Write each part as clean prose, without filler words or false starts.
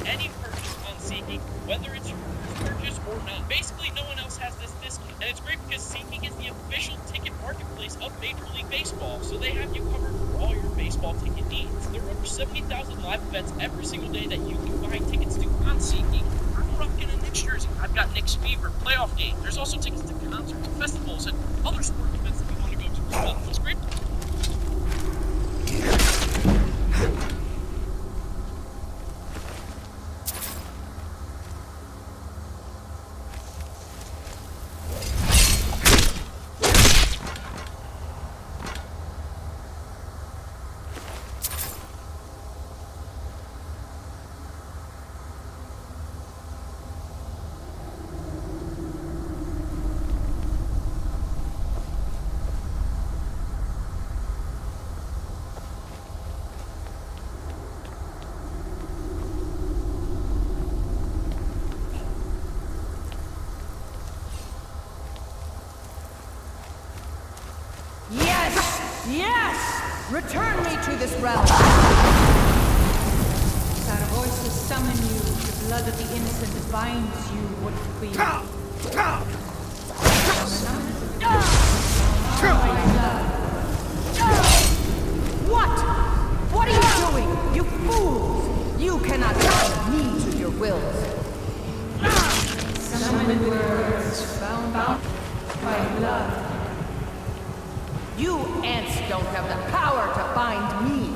any purchase on SeatGeek, whether it's your first purchase or not. Basically, no one else has this discount, and it's great because SeatGeek is the official ticket marketplace of Major League Baseball, so they have you covered for all your baseball ticket needs. There are over 70,000 live events every single day that you can buy tickets to on SeatGeek. I'm rocking a Knicks jersey. I've got Knicks Fever, playoff game. There's also tickets to concerts, festivals, and other sporting events that you want to go to as well. It's great. Yes! Return me to this realm! Our voices summon you, the blood of the innocent binds you, would queen. What? What are you doing? You fools! You cannot bind me to your wills. Summon words bound by blood. You ants don't have the power to bind me!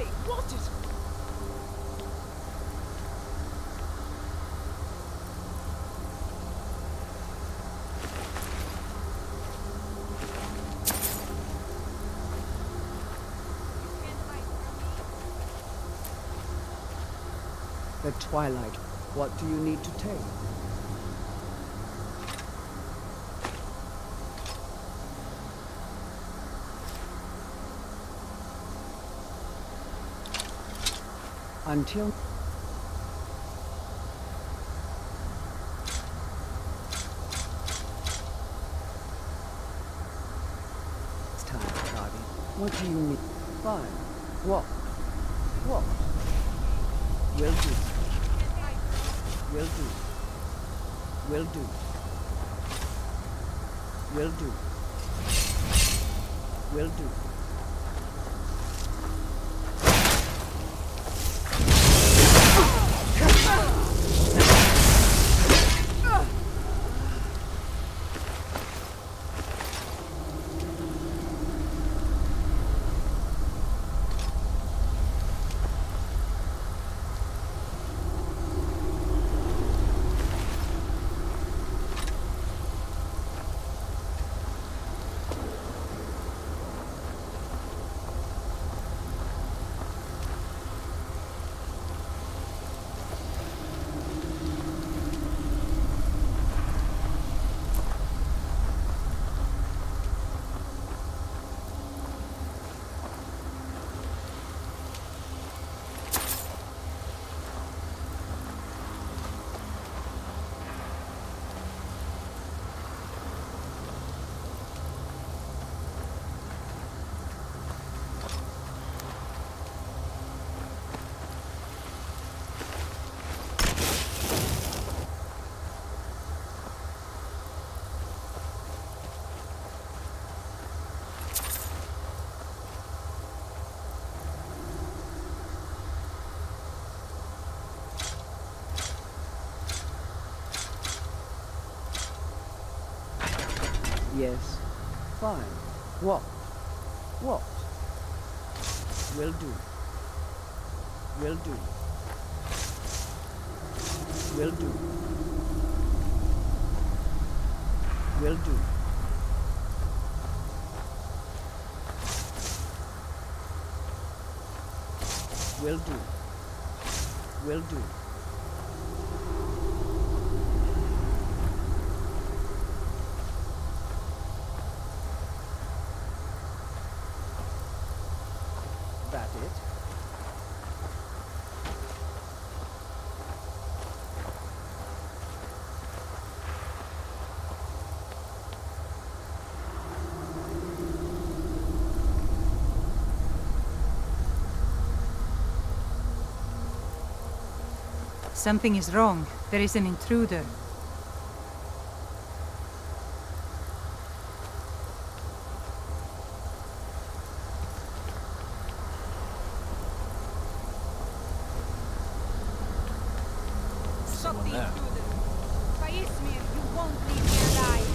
Hey, what is... The Twilight. What do you need to take? Until... It's time, Cardi. What do you need? Fine. Walk. Walk. Will do. Will do. Will do. Will do. Will do. Yes. Fine. What? What? Will do. Will do. Will do. Will do. Will do. Will do. That it? Something is wrong. There is an intruder. Stop the intruder! Faismir, you won't leave me alive!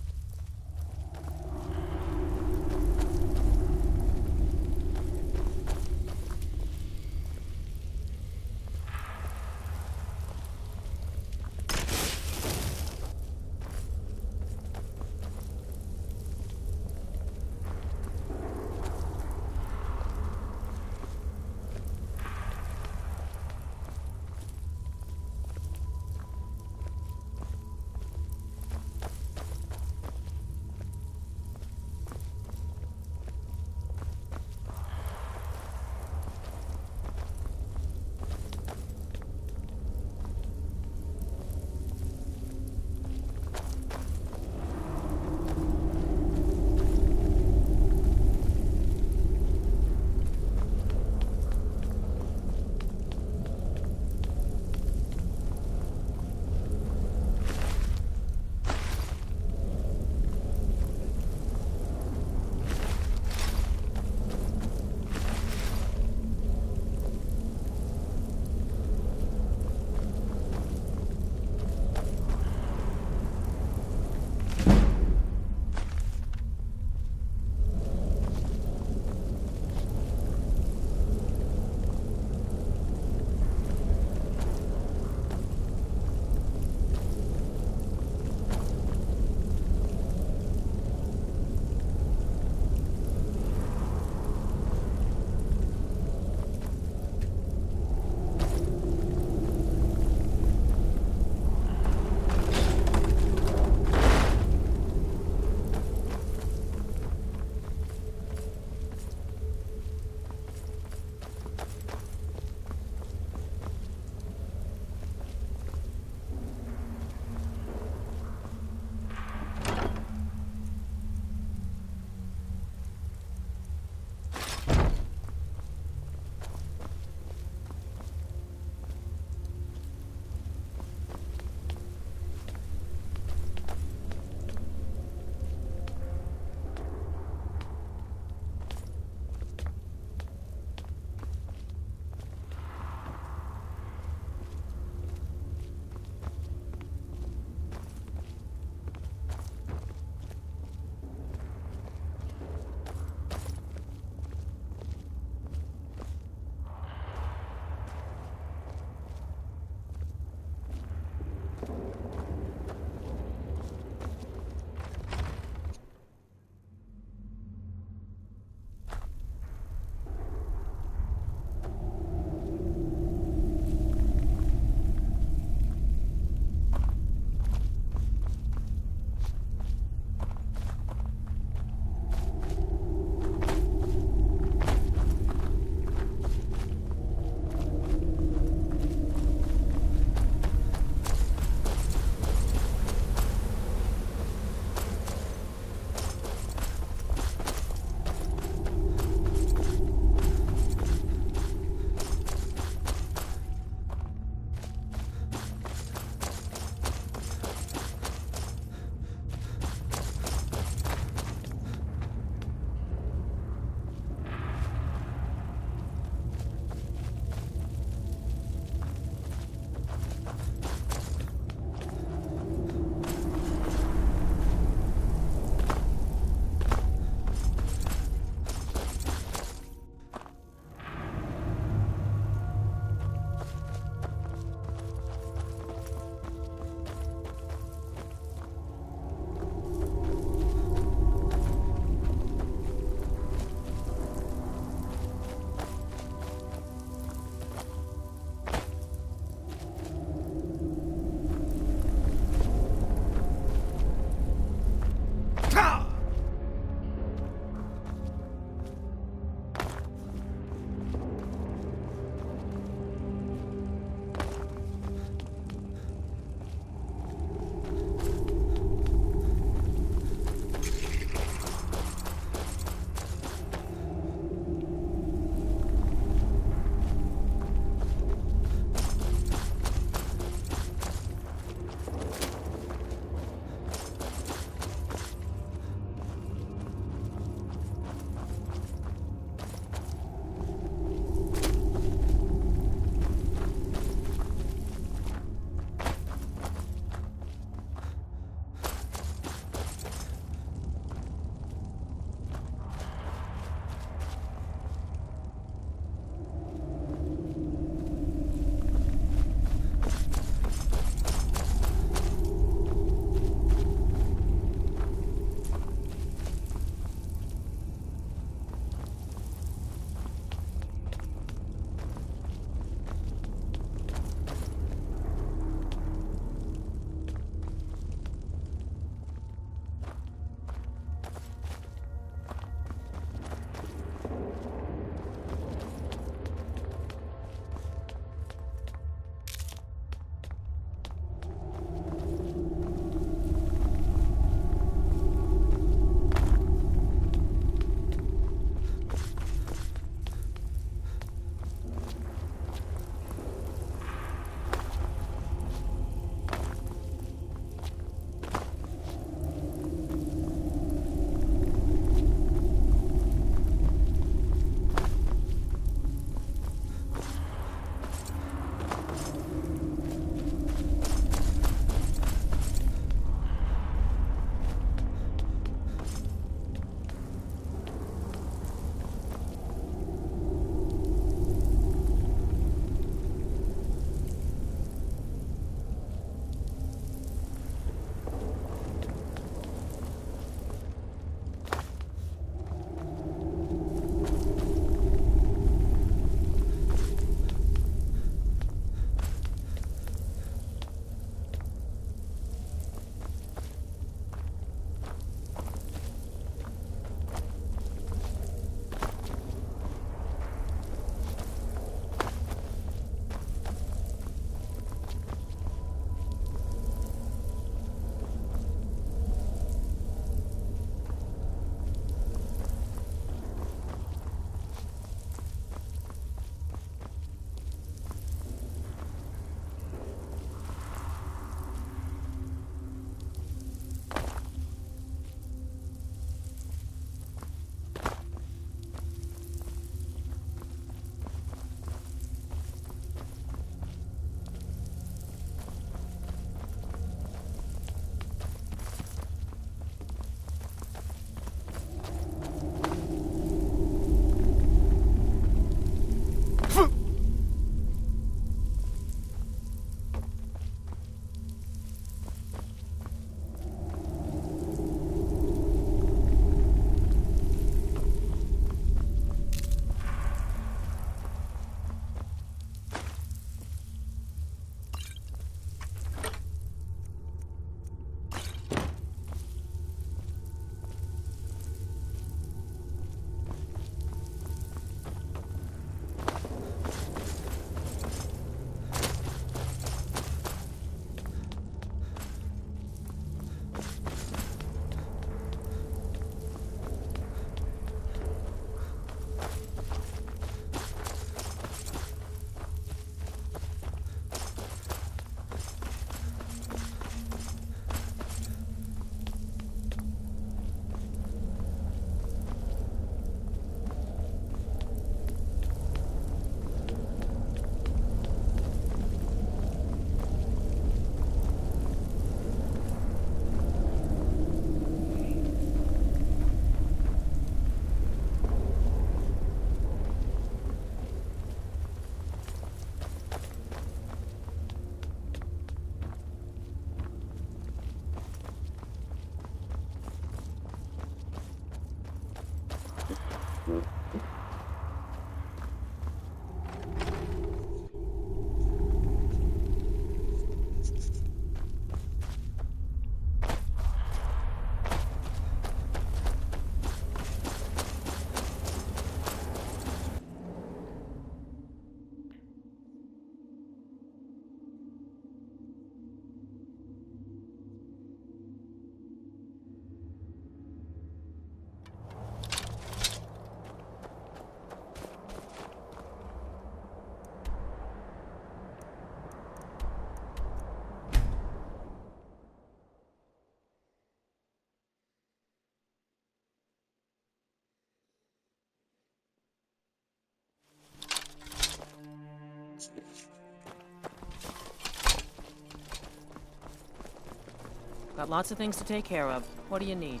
Got lots of things to take care of. What do you need?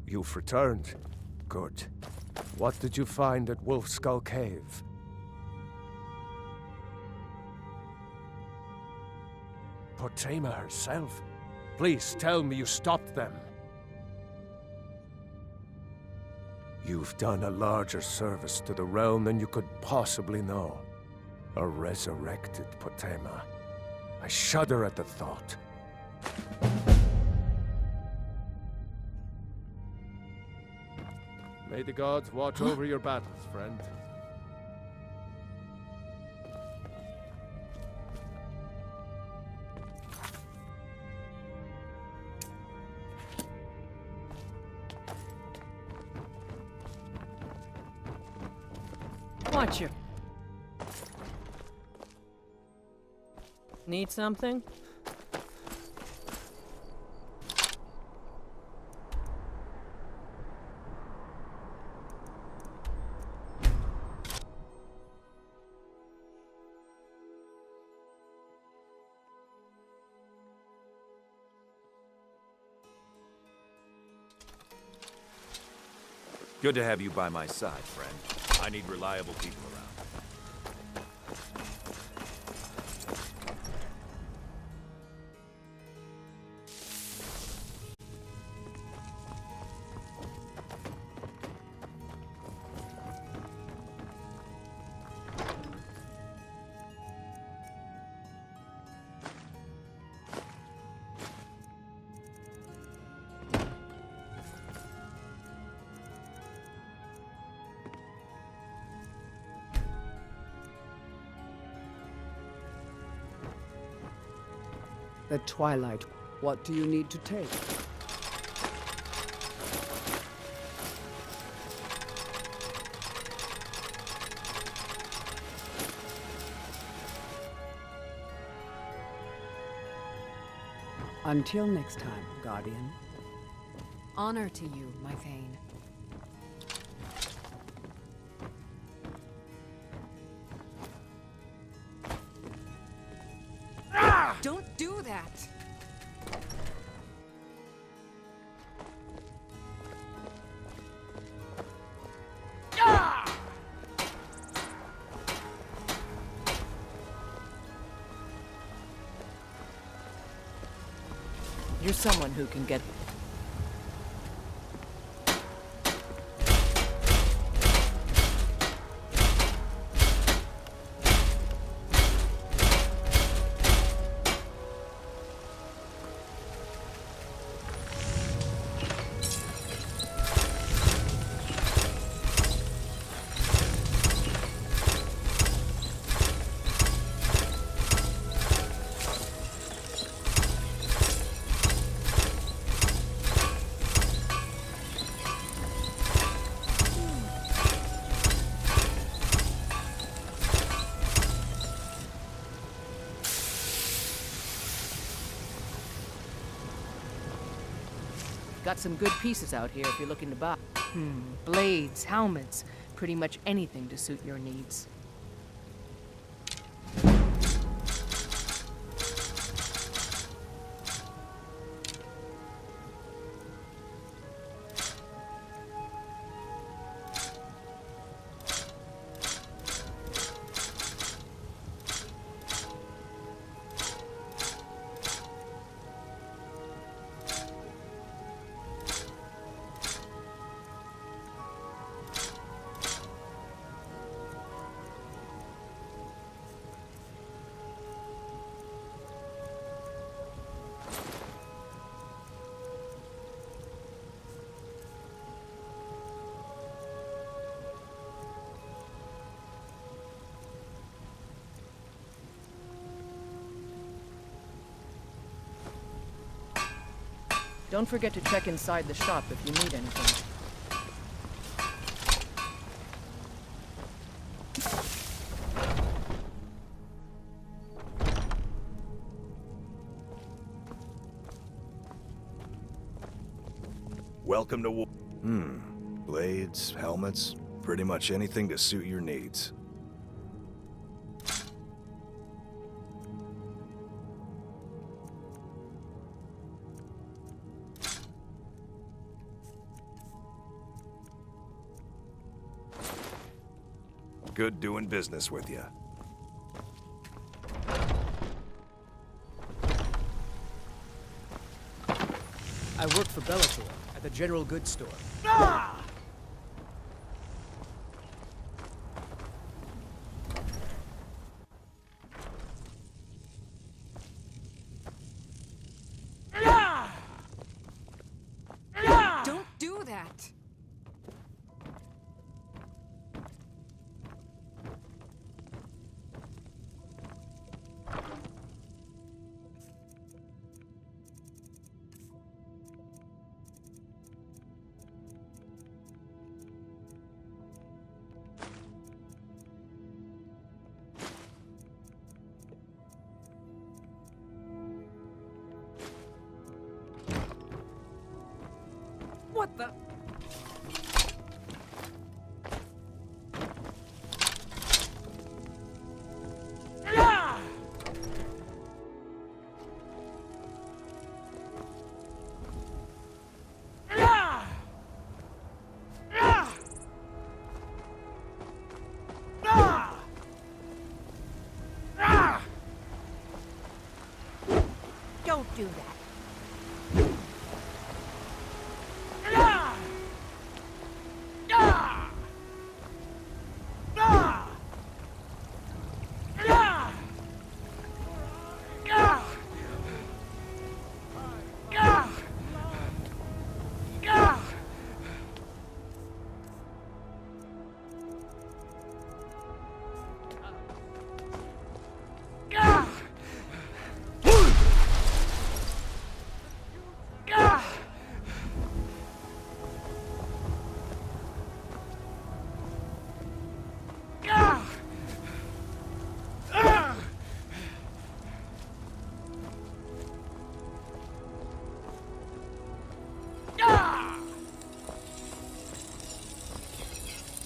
You've returned. Good. What did you find at Wolf Skull Cave? Potema herself? Please tell me you stopped them. You've done a larger service to the realm than you could possibly know. A resurrected Potema. I shudder at the thought. May the gods watch over your battles, friend. Watch you. Need something? Good to have you by my side, friend. I need reliable people around. The Twilight. What do you need to take? Until next time, Guardian. Honor to you, my Thane. Don't do that! You're someone who can get... Got some good pieces out here if you're looking to buy. Blades, helmets, pretty much anything to suit your needs. Don't forget to check inside the shop if you need anything. Welcome to war. Blades, helmets, pretty much anything to suit your needs. Good doing business with you. I work for Bellator at the general goods store. Don't do that! What the? Don't do that.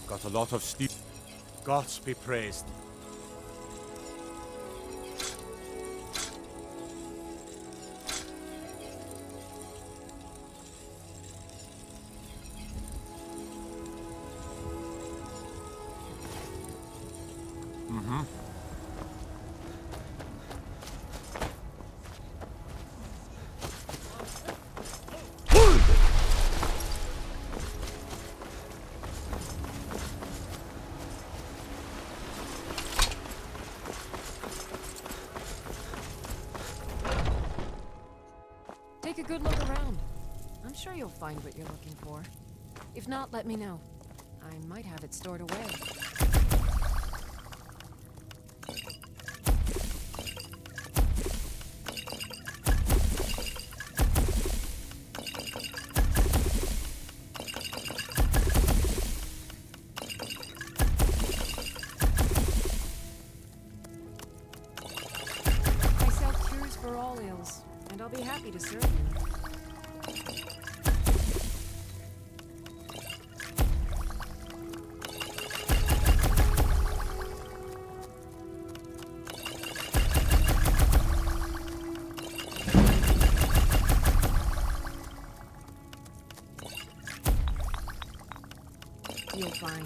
Got a lot of steel. Gods be praised. Take a good look around. I'm sure you'll find what you're looking for. If not, let me know. I might have it stored away. I sell cures for all ills, and I'll be happy to serve you. You'll find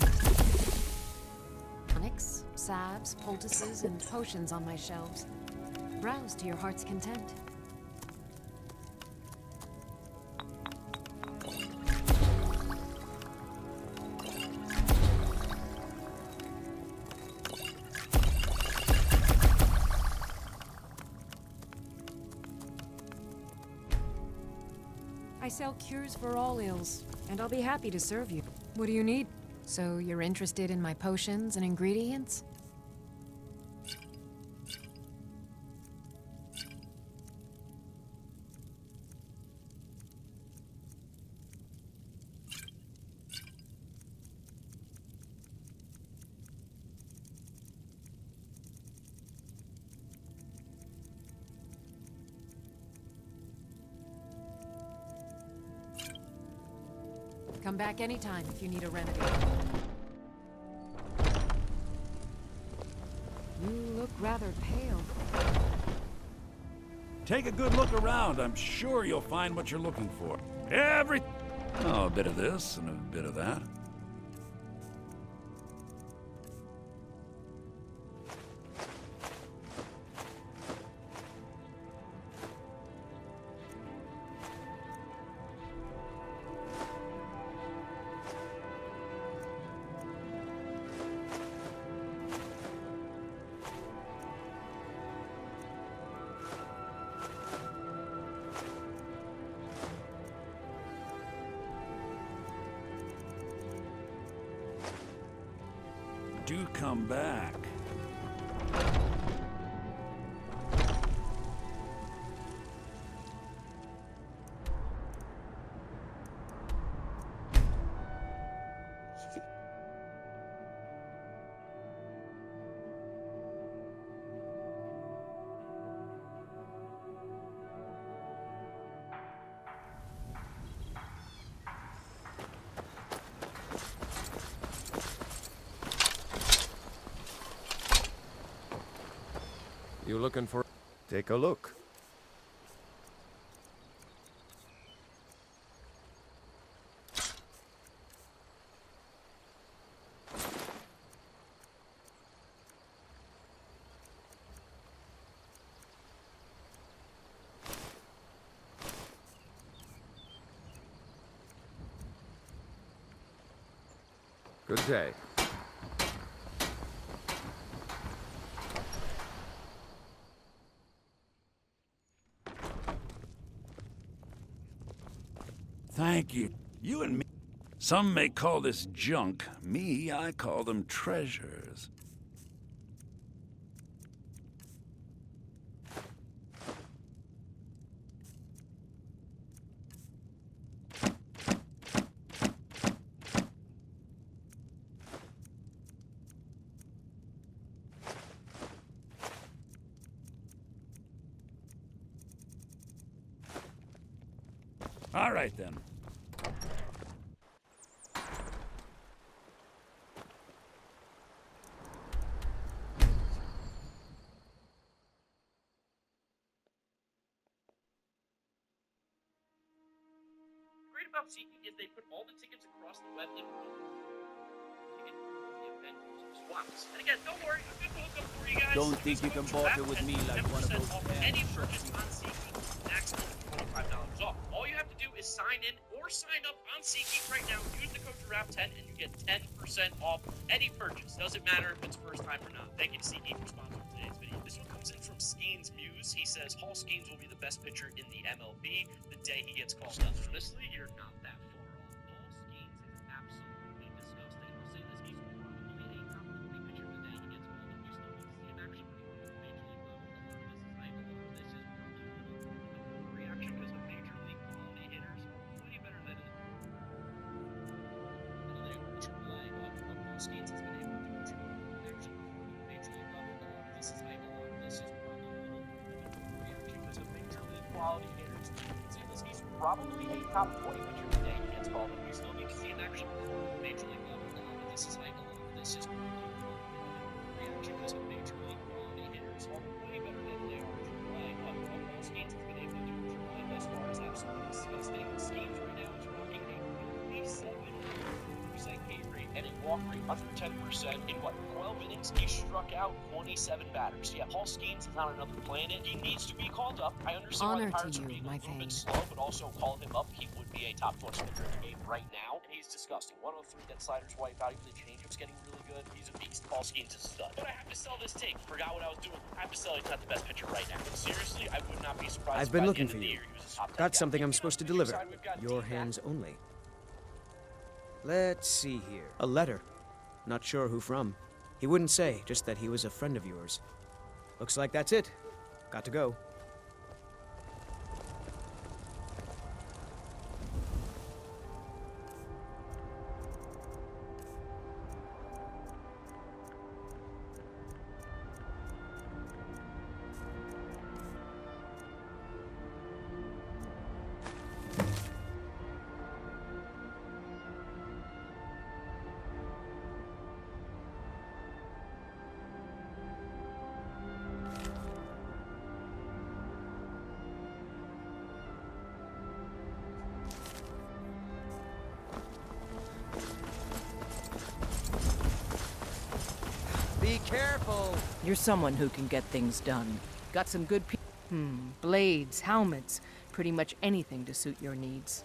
tonics, salves, poultices, and potions on my shelves. Browse to your heart's content. I sell cures for all ills, and I'll be happy to serve you. What do you need? So you're interested in my potions and ingredients? back anytime if you need a remedy. You look rather pale. Take a good look around. I'm sure you'll find what you're looking for. Oh, a bit of this and a bit of that. Do come back. You looking for... Take a look. Good day. Thank you. You and me. Some may call this junk. Me, I call them treasures. All right, then. Great about SeatGeek is they put all the tickets across the web in one ticket event swaps. And again, don't worry, I'm going to hook up for you guys. Don't think you can barter with me like one of those any purchase on SeatGeek, maximum $25 off. All you have to do is sign in or sign up on SeatGeek right now. Use the code GIRAFFE10 and you get 10% off any purchase. Doesn't matter if it's first time or not. Thank you to SeatGeek for sponsoring today's video. This one comes in from Skeens Muse. He says, Paul Skeens will be the best pitcher in the MLB the day he gets called up. Honestly, you're not that far off. Paul Skeens is absolutely disgusting. I'll say this, he's probably a top 20 pitcher the day he gets called up. You still need to see him actually perform at the major league level. This is reaction because the major league quality hitters are way better than it. Paul Skeens has been able to actually perform at the major league level. This is reaction because of major league quality hitters. He's probably a top 20 pitcher today. He gets called up. We still need to see him actually perform at the major league level. This is this is reaction because of major league quality hitters are way better than they are in AAA. Paul Skeens has been able to do in AAA thus far is absolutely disgusting. Skeens right now is rocking a 37% K rate and a walk rate under 10%. In what, 12 innings, he struck out 27 batters. Yeah, Paul Skeens is not another planet. He needs to be called up. I understand why the Pirates are being a little bit slow, but also call him up. He would be a top 20 pitcher in the game right now, and he's disgusting. 103, that slider's wipe out. Even the changeup's getting really good. He's a beast. Paul Skeens is a stud. But I have to sell this take. Forgot what I was doing. I have to sell he's not the best pitcher right now. Seriously, I would not be surprised. I've been looking for you. Got something I'm supposed to deliver. Your hands only. Let's see here. A letter. Not sure who from. He wouldn't say, just that he was a friend of yours. Looks like that's it. Got to go. Be careful! You're someone who can get things done. Got some good blades, helmets, pretty much anything to suit your needs.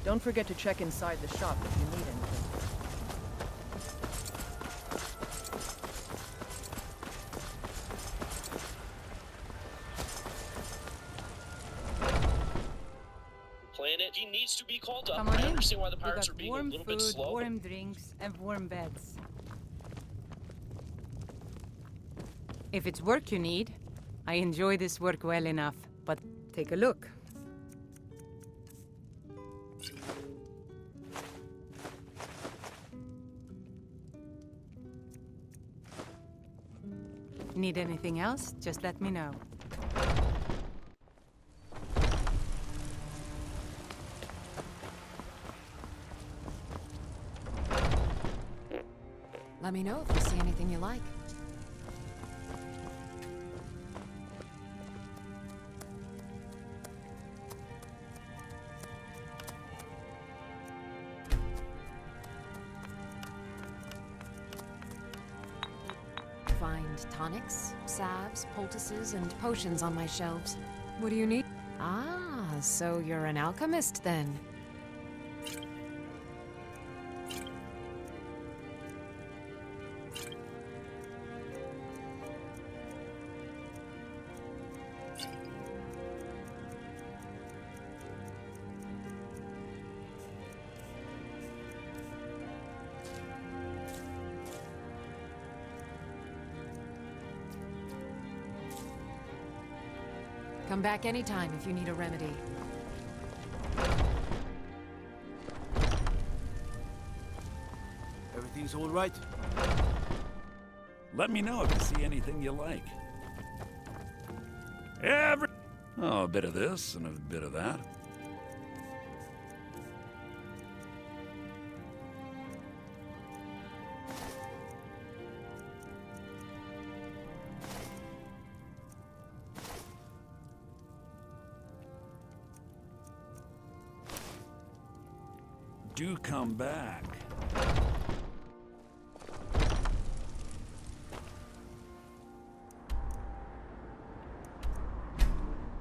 Don't forget to check inside the shop if you need anything. Planet, he needs to be called up. Come on I in. understand why the We pirates are got being warm a little bit food, slow. warm drinks, and warm beds. If it's work you need, I enjoy this work well enough, but take a look. Need anything else? Just let me know. Let me know if you see anything you like. Find tonics, salves, poultices, and potions on my shelves. What do you need? Ah, so you're an alchemist then. Come back anytime if you need a remedy. Everything's all right? Let me know if you see anything you like. Oh, a bit of this and a bit of that. Do come back.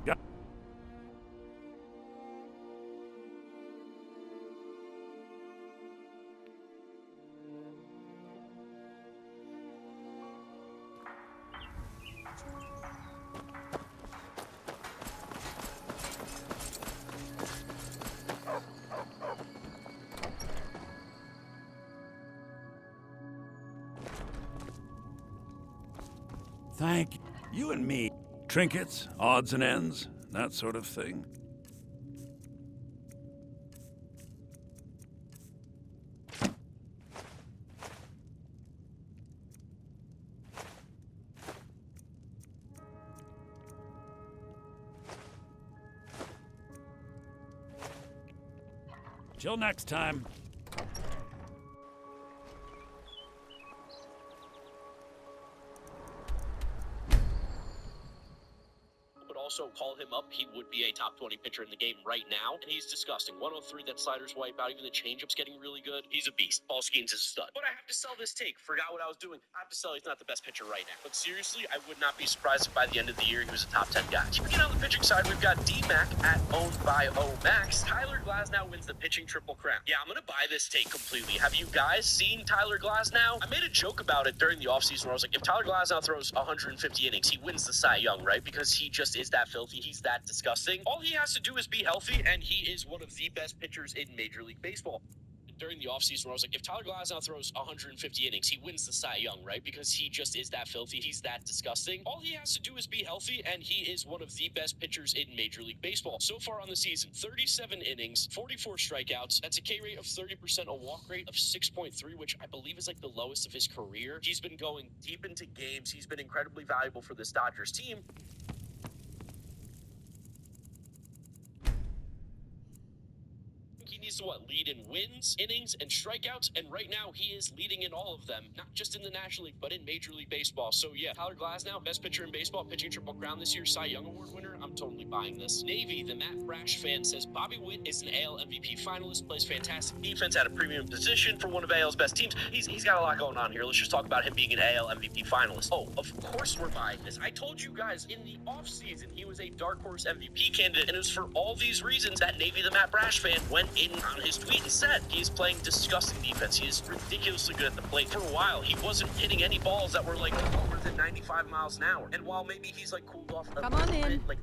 Yeah. Thank you. You and me. Trinkets, odds and ends, that sort of thing. Till next time. Also call him up. He would be a top 20 pitcher in the game right now, and he's disgusting. 103, that slider's wipe out. Even the changeup's getting really good. He's a beast. Paul Skeens is a stud. But I have to sell this take. Forgot what I was doing. I have to sell he's not the best pitcher right now. But seriously, I would not be surprised if by the end of the year he was a top 10 guy. Keeping it on the pitching side, we've got D-Mac at owned by O-Max. Tyler Glasnow wins the pitching triple crown. Yeah, I'm going to buy this take completely. Have you guys seen Tyler Glasnow? I made a joke about it during the offseason where I was like, if Tyler Glasnow throws 150 innings, he wins the Cy Young, right? Because he just is that filthy. He's that disgusting. All he has to do is be healthy, and he is one of the best pitchers in Major League Baseball. During the offseason, I was like, if Tyler Glasnow throws 150 innings, he wins the Cy Young, right? Because he just is that filthy. He's that disgusting. All he has to do is be healthy, and he is one of the best pitchers in Major League Baseball. So far on the season, 37 innings, 44 strikeouts. That's a K rate of 30%, a walk rate of 6.3, which I believe is like the lowest of his career. He's been going deep into games. He's been incredibly valuable for this Dodgers team. He needs used to lead in wins, innings, and strikeouts, and right now he is leading in all of them, not just in the National League, but in Major League Baseball. So yeah, Tyler Glasnow, best pitcher in baseball, pitching Triple Crown this year, Cy Young Award winner. I'm totally buying this. Navy, the Matt Brash fan, says Bobby Witt is an AL MVP finalist, plays fantastic defense at a premium position for one of AL's best teams. He's got a lot going on here. Let's just talk about him being an AL MVP finalist. Oh, of course we're buying this. I told you guys in the offseason he was a dark horse MVP candidate, and it was for all these reasons that Navy, the Matt Brash fan, went in on his tweet and said he is playing disgusting defense. He is ridiculously good at the plate. For a while, he wasn't hitting any balls that were like lower than 95 miles an hour. And while maybe he's like cooled off a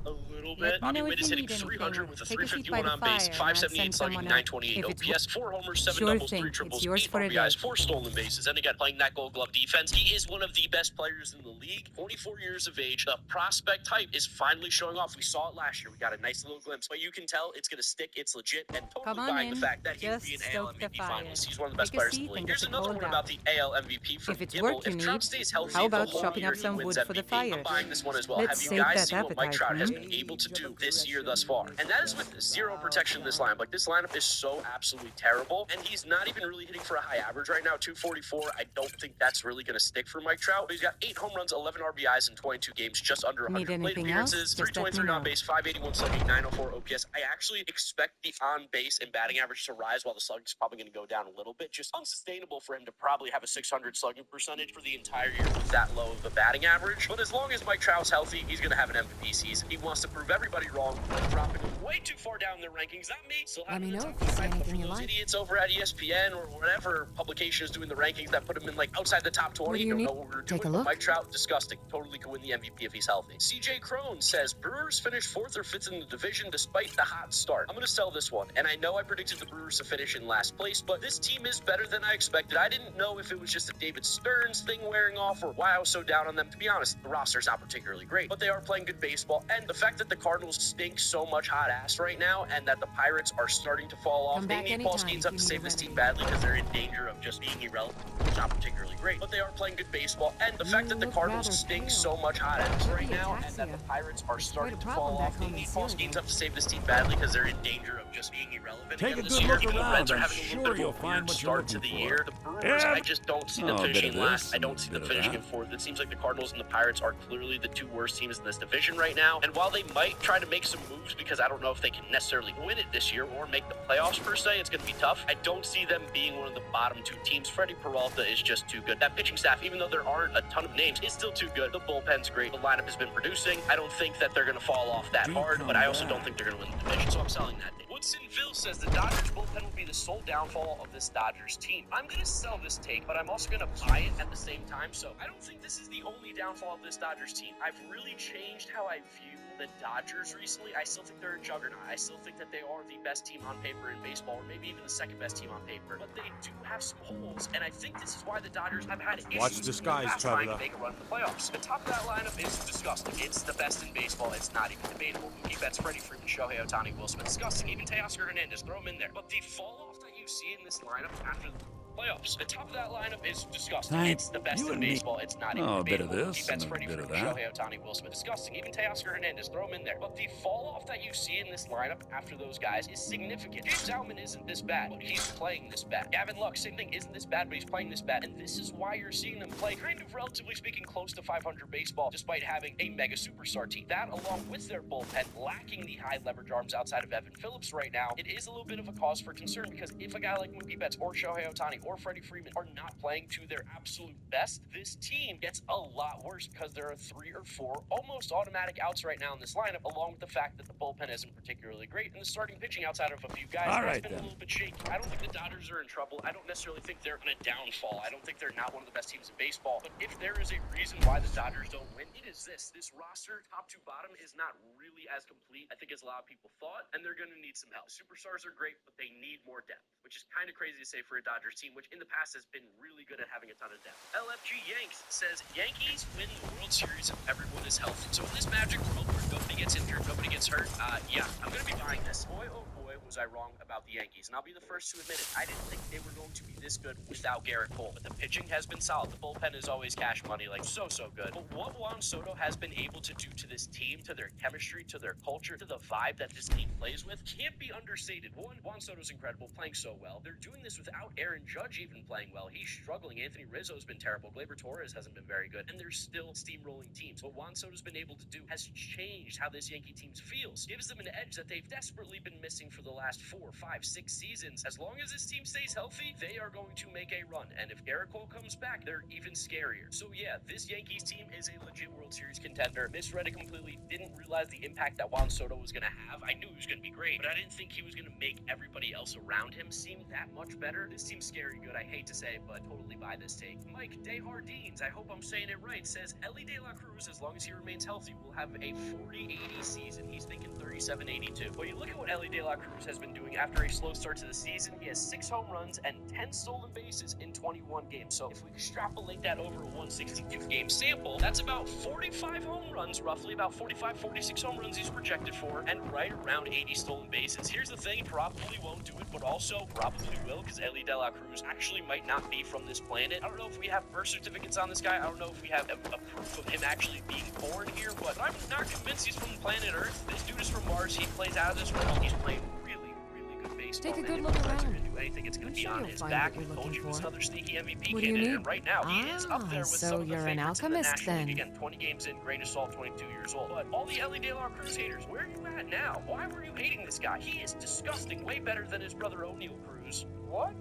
little bit, Bobby Witt is hitting 300 with a 351 on base, 578 slugging, 928 OPS, 4 homers, 7 doubles, 3 triples, 8 RBIs, 4 stolen bases. And again, playing that Gold Glove defense, he is one of the best players in the league. 24 years of age, the prospect type is finally showing off. We saw it last year. We got a nice little glimpse, but you can tell it's going to stick. It's legit, and totally buying the fact that he would be an AL MVP finalist. He's one of the best players in the league. Here's another one about the AL MVP from Gibble. If Trout stays healthy, how about the whole chopping year up some he wood wins for the MVP. fire? I'm buying this one as well. Let's Have you guys save seen that what Mike appetite, Trout has been able to do this year thus far? And that is with zero protection in this lineup. Like, this lineup is so absolutely terrible, and he's not even really hitting for a high average right now, 244. I don't think that's really going to stick for Mike Trout. But he's got 8 home runs, 11 RBIs in 22 games, just under 100 plate appearances, 323 on base, 581 slugging, 904 OPS. I actually expect the on base and batting average to rise, while the slugging is probably going to go down a little bit. Just unsustainable for him to probably have a 600 slugging percentage for the entire year with that low of a batting average. But as long as Mike Trout's healthy, he's going to have an MVP season. He wants to prove everybody wrong, dropping him way too far down in their rankings. Not me. Still Let me know top if you see 5, but anything for you those like. idiots over at ESPN or whatever publication is doing the rankings that put him in like outside the top 20, What do you don't need? know what we're Take doing. a But look. Mike Trout, disgusting. Totally could win the MVP if he's healthy. CJ Crone says Brewers finished 4th or 5th in the division despite the hot start. I'm going to sell this one, and I know I predicted the Brewers to finish in last place, but this team is better than I expected. I didn't know if it was just a David Stearns thing wearing off or why I was so down on them. To be honest, the roster's not particularly great, but they are playing good baseball, and the fact that the Cardinals stink so much hot ass right now and that the Pirates are starting to fall off, Come they back need Paul anytime Skeens if up you to need save a this remedy. team badly because they're in danger of just being irrelevant. It's not particularly great, but they are playing good baseball, and the fact that the look Cardinals rather stink pale. so much hot ass right Maybe now and that ataxia. the Pirates are starting to problem fall back off, they home in need Paul Syria. Skeens up to save this team badly because they're in danger of just being irrelevant Take again a this good year. look Even the around. Reds are I'm having a sure little bit you'll of a find weird what you're start to looking the for. year. The Brewers, Yeah. I just don't see Oh, them a bit of finishing last. this I and a don't see them bit of finishing that. in 4th. It seems like the Cardinals and the Pirates are clearly the 2 worst teams in this division right now. And while they might try to make some moves, because I don't know if they can necessarily win it this year or make the playoffs per se, it's going to be tough. I don't see them being one of the bottom 2 teams. Freddie Peralta is just too good. That pitching staff, even though there aren't a ton of names, is still too good. The bullpen's great. The lineup has been producing. I don't think that they're going to fall off that hard, but I also don't think they're going to win the division, so I'm selling that. Woodsonville says the Dodgers bullpen will be the sole downfall of this Dodgers team. I'm going to sell this take, but I'm also going to buy it at the same time, so I don't think this is the only downfall of this Dodgers team. I've really changed how I view the Dodgers recently. I still think they're a juggernaut. I still think that they are the best team on paper in baseball, or maybe even the 2nd best team on paper, but they do have some holes, and I think this is why the Dodgers have had issues Watch the skies, trying to Traveler. make a run in the playoffs. The top of that lineup is disgusting. It's the best in baseball. It's not even debatable. Mookie Betts, Freddie Freeman, Shohei Ohtani, Will Smith. Disgusting. Even Teoscar Hernandez, throw him in there. But the fall off that you see in this lineup after the playoffs, the top of that lineup is disgusting. Hey, It's the best you in and me. baseball. It's not even Oh, a bit of debatable. this Mookie Betts, and a Freddie bit of Freeman, that. Shohei Ohtani, Will Smith. Disgusting. Even Teoscar Hernandez, throw him in there. But the fall off that you see in this lineup after those guys is significant. James Outman isn't this bad, but he's playing this bad. Gavin Lux, same thing, isn't this bad, but he's playing this bad. And this is why you're seeing them play kind of, relatively speaking, close to 500 baseball, despite having a mega superstar team. That, along with their bullpen lacking the high leverage arms outside of Evan Phillips right now, it is a little bit of a cause for concern, because if a guy like Mookie Betts or Shohei Ohtani or Freddie Freeman are not playing to their absolute best, this team gets a lot worse, because there are 3 or 4 almost automatic outs right now in this lineup, along with the fact that the bullpen isn't particularly great, and the starting pitching outside of a few guys All has right, been then. a little bit shaky. I don't think the Dodgers are in trouble. I don't necessarily think they're in a downfall. I don't think they're not one of the best teams in baseball. But if there is a reason why the Dodgers don't win, it is this. This roster, top to bottom, is not really as complete, I think, as a lot of people thought, and they're going to need some help. Superstars are great, but they need more depth, which is kind of crazy to say for a Dodgers team, which in the past has been really good at having a ton of depth. LFG Yanks says Yankees win the World Series if everyone is healthy. So in this magic world where nobody gets injured, nobody gets hurt, yeah, I'm going to be buying this. Boy, oh boy, was I wrong about the Yankees, and I'll be the first to admit it. I didn't think they were going to be this good without Garrett Cole, but the pitching has been solid. The bullpen is always cash money, like so good. But what Juan Soto has been able to do to this team, to their chemistry, to their culture, to the vibe that this team plays with, can't be understated. One, Juan Soto's incredible, playing so well. They're doing this without Aaron Judge even playing well. He's struggling. Anthony Rizzo's been terrible. Gleyber Torres hasn't been very good, and they're still steamrolling teams. What Juan Soto's been able to do has changed how this Yankee team feels. Gives them an edge that they've desperately been missing for the last 4, 5, 6 seasons. As long as this team stays healthy, they are going to make a run. And if Garrett Cole comes back, they're even scarier. So yeah, this Yankees team is a legit World Series contender. Misread it completely. Didn't realize the impact that Juan Soto was going to have. I knew he was going to be great, but I didn't think he was going to make everybody else around him seem that much better. This team's scary good. I hate to say it, but totally buy this take. Mike Desjardins, I hope I'm saying it right, says Ellie De La Cruz, as long as he remains healthy, will have a 40-80 season. He's thinking 37-82. Well, you look at what Ellie De La Cruz has been doing after a slow start to the season. He has 6 home runs and 10 stolen bases in 21 games. So if we extrapolate that over a 162 game sample, that's about 45 home runs, roughly about 45, 46 home runs he's projected for, and right around 80 stolen bases. Here's the thing, he probably won't do it, but also probably will, because Ellie De La Cruz actually might not be from this planet. I don't know if we have birth certificates on this guy. I don't know if we have a proof of him actually being born here, but I'm not convinced he's from planet Earth. This dude is from Mars. He plays out of this world. He's playing really good baseball. Take a good look around. Do anything, it's going to be on his back. Told you, another sneaky MVP candidate, and right now he is up there with some of the favorites in the National League. Again, 20 games in, grain of salt, 22 years old. But all the Ellie De La Cruz haters, where are you at now? Why were you hating this guy? He is disgusting, way better than his brother O'Neal Cruz. What?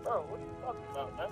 Bro, what are you talking about, man?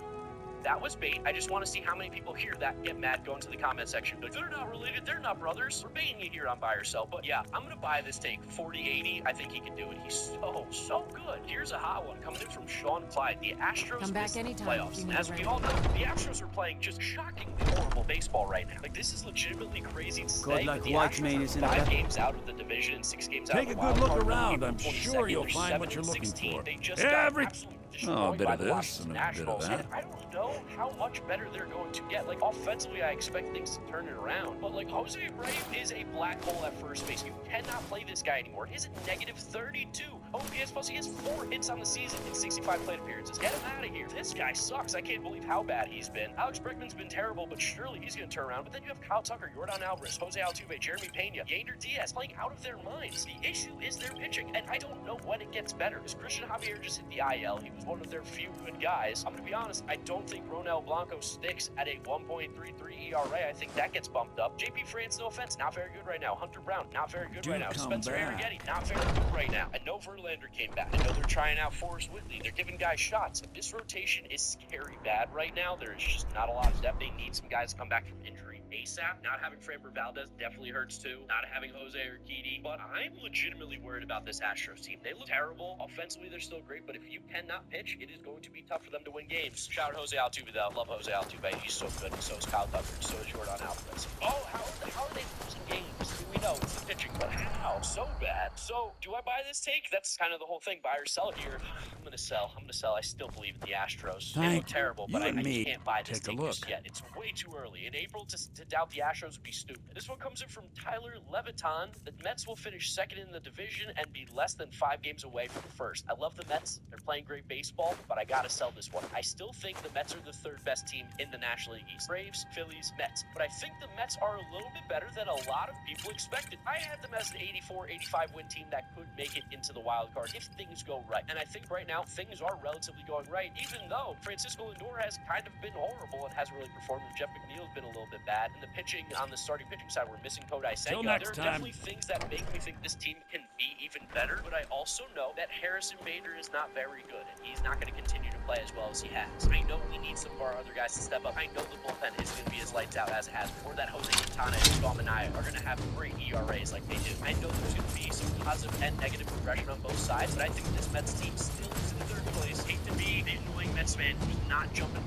That was bait. I just want to see how many people hear that get mad, go into the comment section. But they're not related, they're not brothers. We're baiting you here on Buy or Sell. But yeah, I'm going to buy this take. 40-80. I think he can do it. He's so good. Here's a hot one coming in from Sean Clyde. The Astros Come back missed the anytime playoffs. And as we all know, the Astros are playing just shockingly horrible baseball right now. Like, this is legitimately crazy to say. Like The Whiteman Astros is are in 5 that. games out of the division and 6 games out Take of a the good wild look card. around. I'm 22nd, sure you'll they're find what you're 7-16. looking for. They just Every... got absolutely Oh, a destroyed bit by of the this Washington and a bit of Nationals. that. And I don't know how much better they're going to get. Like, offensively, I expect things to turn it around. But, like, Jose Abreu is a black hole at first base. You cannot play this guy anymore. He's at negative 32 OPS plus. He has 4 hits on the season in 65 plate appearances. Get him out of here. This guy sucks. I can't believe how bad he's been. Alex Bregman's been terrible, but surely he's going to turn around. But then you have Kyle Tucker, Yordan Alvarez, Jose Altuve, Jeremy Pena, Yander Diaz playing out of their minds. The issue is their pitching, and I don't know when it gets better. Because Christian Javier just hit the IL. He was one of their few good guys. I'm going to be honest, I don't think Ronel Blanco sticks at a 1.33 ERA. I think that gets bumped up. JP France, no offense, not very good right now. Hunter Brown, not very good right now. Spencer Arrighetti, not very good right now. I know Verlander came back. I know they're trying out Forrest Whitley. They're giving guys shots. This rotation is scary bad right now. There's just not a lot of depth. They need some guys to come back from injury ASAP. Not having Framber Valdez definitely hurts too. Not having Jose Urquidy. But I'm legitimately worried about this Astros team. They look terrible. Offensively, they're still great. But if you cannot pitch, it is going to be tough for them to win games. Shout out Jose Altuve though. Love Jose Altuve. He's so good. So is Kyle Tucker. So is Yordan Alvarez. Oh, how are they losing games? We know it's the pitching, but how? So bad. So, do I buy this take? That's kind of the whole thing. Buy or sell here. I'm gonna sell. I still believe in the Astros. They look terrible, but I can't buy this take just yet. It's way too early. In April, to doubt the Astros would be stupid. This one comes in from Tyler Leviton. The Mets will finish second in the division and be less than 5 games away from first. I love the Mets. They're playing great baseball, but I gotta sell this one. I still think the Mets are the 3rd best team in the National League East. Braves, Phillies, Mets. But I think the Mets are a little bit better than a lot of people expected. I had them as an 84, 85 win team that could make it into the wild card if things go right. And I think right now things are relatively going right, even though Francisco Lindor has kind of been horrible and hasn't really performed. Jeff McNeil's been a little bit bad. And the pitching on the starting pitching side, we're missing Kodai Senga. There are definitely things that make me think this team can be even better, but I also know that Harrison Bader is not very good, and he's not going to continue to play as well as he has. I know we need some of our other guys to step up. I know the bullpen is going to be as lights out as it has been, or that Jose Quintana and Scott Manaya are going to have great ERAs like they do. I know there's going to be some positive and negative progression on both sides, but I think this Mets team still is in 3rd place. Hate to be the annoying Mets fan who's not jumping,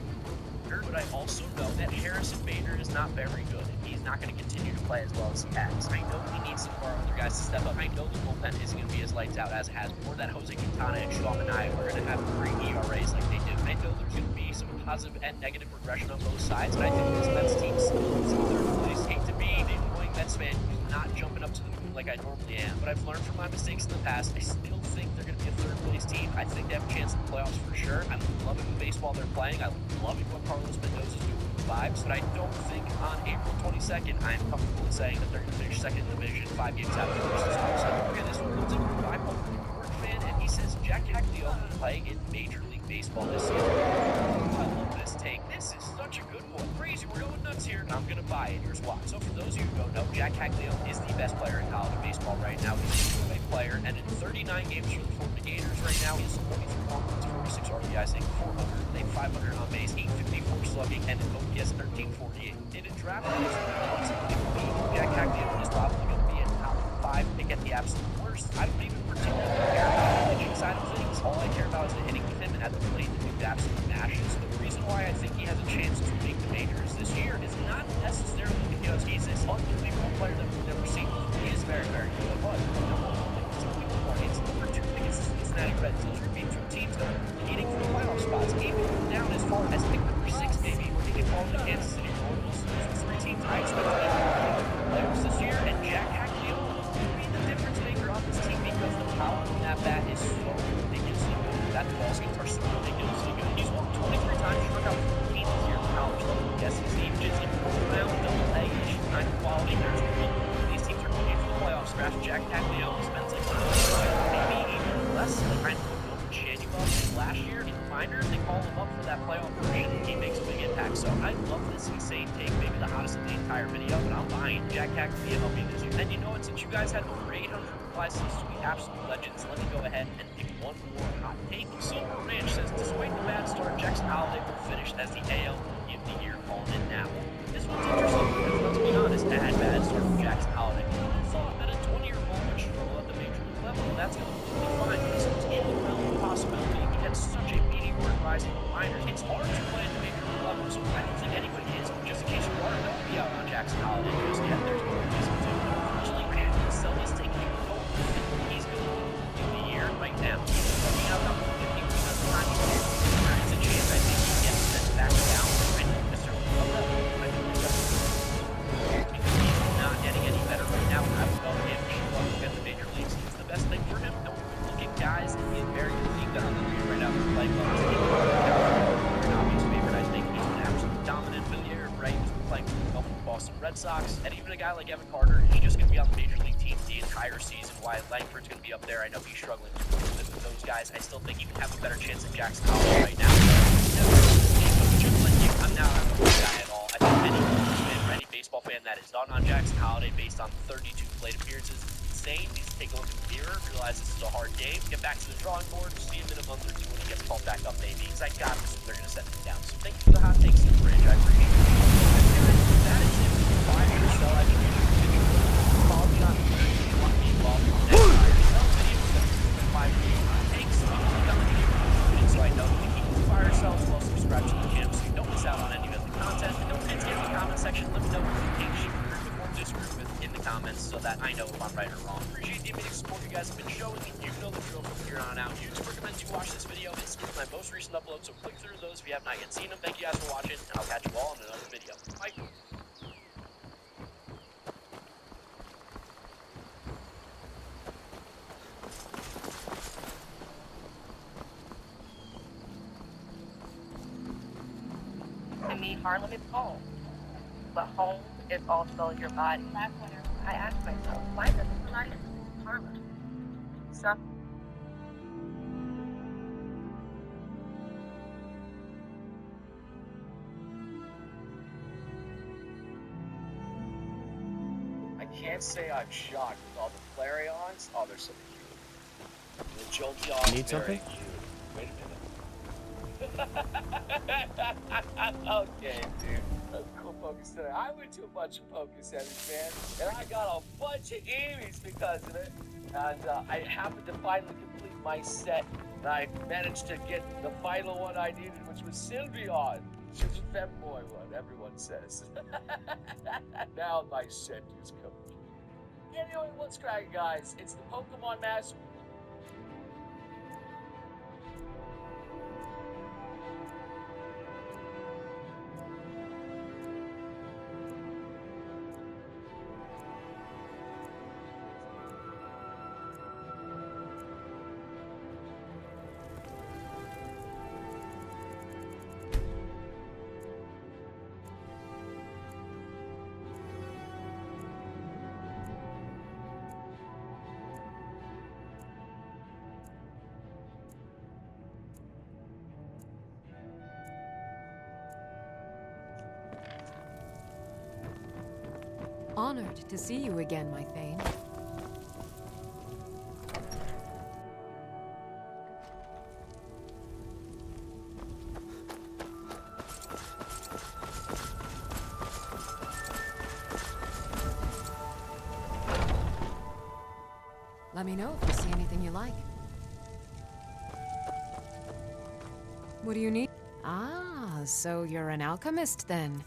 but I also know that Harrison Bader is not very good, and he's not going to continue to play as well as he has. I know we need some of our other guys to step up. I know the bullpen isn't going to be as lights out as it has been, or that Jose Quintana and Sean Manaya are going to have great ERAs like they do. I know there's going to be some positive and negative progression on both sides, but I think this Mets team still is in 3rd place. Hate to be the annoying Mets Mets fan who's not jumping up to the moon like I normally am, but I've learned from my mistakes in the past. I still think they're going to be a third place team. I think they have a chance in the playoffs for sure. I'm loving the baseball they're playing. I'm loving what Carlos Mendoza's doing with the vibes, but I don't think on April 22nd I'm comfortable in saying that they're going to finish second in the division 5 games out of the first season. So okay, this one comes in from a 500 New York fan, and he says Jack Caglione will play in Major League Baseball this year. I love this take. This is such a good one. Crazy, we're going nuts here, and I'm going to buy it. Here's why. So for those of you who don't know, Jack Caglione is the best player in college baseball right now. He's a two-way player, and in 39 games for the Florida Gators right now, he has 23 home runs, 46 RBIs, 400, 500 on base, 854 slugging, and an OPS 1348. In a draft, Jack Caglione is probably going to be in top 5 pick at the absolute worst. I don't even particularly care about the pitching side of things. All I care about is the hitting with him and at the plate the dude absolutely mashes. The reason why I think he has a chance to make the majors this year is not necessarily because he's this unbelievable player that we've never seen. He is very, very good, but number 1, it's number 2 against the Cincinnati Reds. Those would be 2 teams that are competing for the playoff spots, even down as far as pick number 6, maybe, where he can fall to Kansas City Royals. Those 3 teams I expect to be playoffs this year, and Jack Caglione will be the difference maker on this team because the power in that bat is so ridiculously good. That ball skills are so ridiculously good. He's won 23 times, struck out 14 this year at college level. Yes, his team just improved around double A issue kind of quality. There's these teams are going into the playoffs. Scratch Jack Caglione spends like maybe even less than kind of what January last year in minors. They call him up for that playoff version, and he makes a big impact. So I love this insane take, maybe the hottest of the entire video, but I'm buying Jack Caglione this year. And you know what? Since you guys had over 800 replies to the absolute legends, let me go ahead and pick one more hot take. Silver Ranch says, despite the bad start, Jackson Holiday will finish as the AL Rookie of the Year, calling it now. This one's interesting because, let's be honest, a bad start from Jackson Holiday. I thought that a 20-year-old would struggle at the major league level, and that's completely fine. This is in the realm of possibility. He had such a meteoric rise in the minors. It's hard to play at the major league level, so I don't think anybody is. But just in case you are, don't be out on Jackson Holiday just yet. There's no reason to. Unfortunately, I have to sell this take. He's going to do the year right now. He's coming out about 50% of the time he's here. There is a chance I think he gets sent back down. I don't necessarily love that. I think because he's not getting any better right now. I would go him. He's going to get the major leagues. It's the best thing for him. No looking guys in the American League that are on the league right now. They're playing well. An obvious favorite, I think. He's been absolutely dominant for the year, right? He's been playing well with the Boston Red Sox. And even a guy like Evan Carter is just going to be on the major league team the entire season. Wyatt Langford's going to be up there. I know he's struggling a little bit with those guys. I still think he would have a better chance than Jackson Holiday right now. Just like you, I'm not a guy at all. I think any fan or any baseball fan that is not on Jackson Holiday based on 32 plate appearances is insane. Needs to take a look in the mirror, realize this is a hard game, get back to the drawing board, see him in a month or two when he gets called back up, maybe. Because I got this, they're going to set him down. So thank you for the hot takes in the bridge. I appreciate it. That is it. Buy or sell education. Follow me on Twitter if you want to be involved in the next buy or sell video. Because buy or takes, so I know you keep buy or sell as well. Subscribe to the channel so you don't miss out on any of the content. And don't forget to get in the comment section. Let me know what takes you agree with or disagree with in the comments so that I know if I'm right or wrong. Appreciate the amazing support you guys have been showing me. You know the drill from here on out. You just recommend you watch this video and skip my most recent upload, so click through those if you have not yet seen them. Thank you guys for watching, and I'll catch you all in another video. Bye. To me, Harlem is home, but home is also your body. I ask myself, why doesn't somebody in Harlem? So I can't say I'm shocked with all the Clarions. Oh, they're so cute. The Jolteon. Need something? Cute. Wait a minute. Okay, dude. That's cool focus center. I went to a bunch of focus centers, man, and I got a bunch of enemies because of it. And I happened to finally complete my set, and I managed to get the final one I needed, which was Sylveon. She's a femboy one, everyone says. Now my set is complete. Anyway, what's cracking, guys? It's the Pokemon Master. Honored to see you again, my Thane. Let me know if you see anything you like. What do you need? Ah, so you're an alchemist then.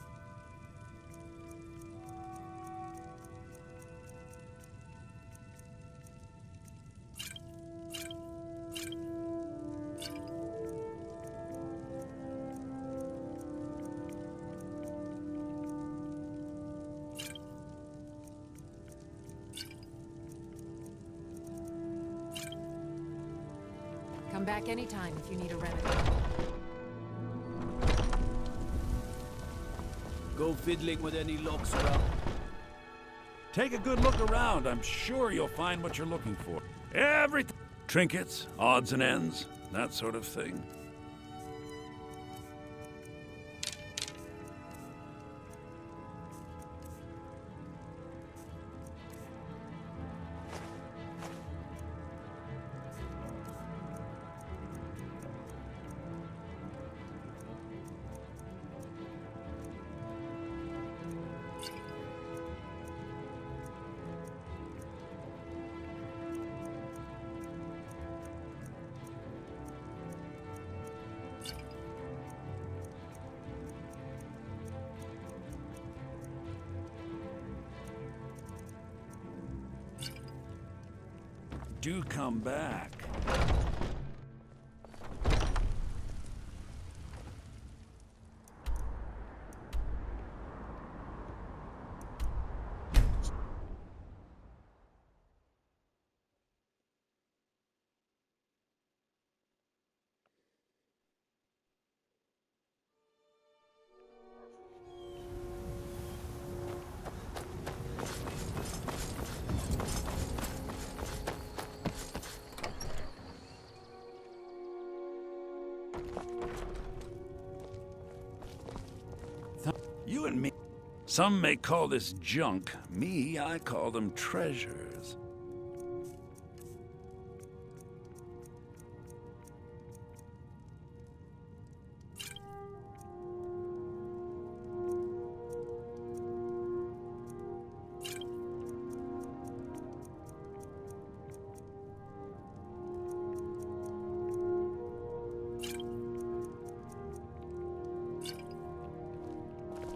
Come back anytime if you need a remedy. Go fiddling with any locks around. Take a good look around. I'm sure you'll find what you're looking for. Everything. Trinkets, odds and ends, that sort of thing. Do come back. You and me. Some may call this junk. Me, I call them treasures.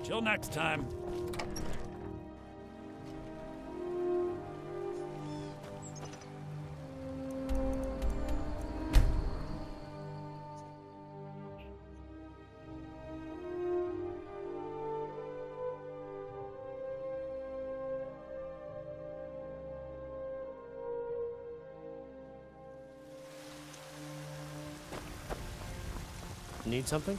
Till next time. Need something?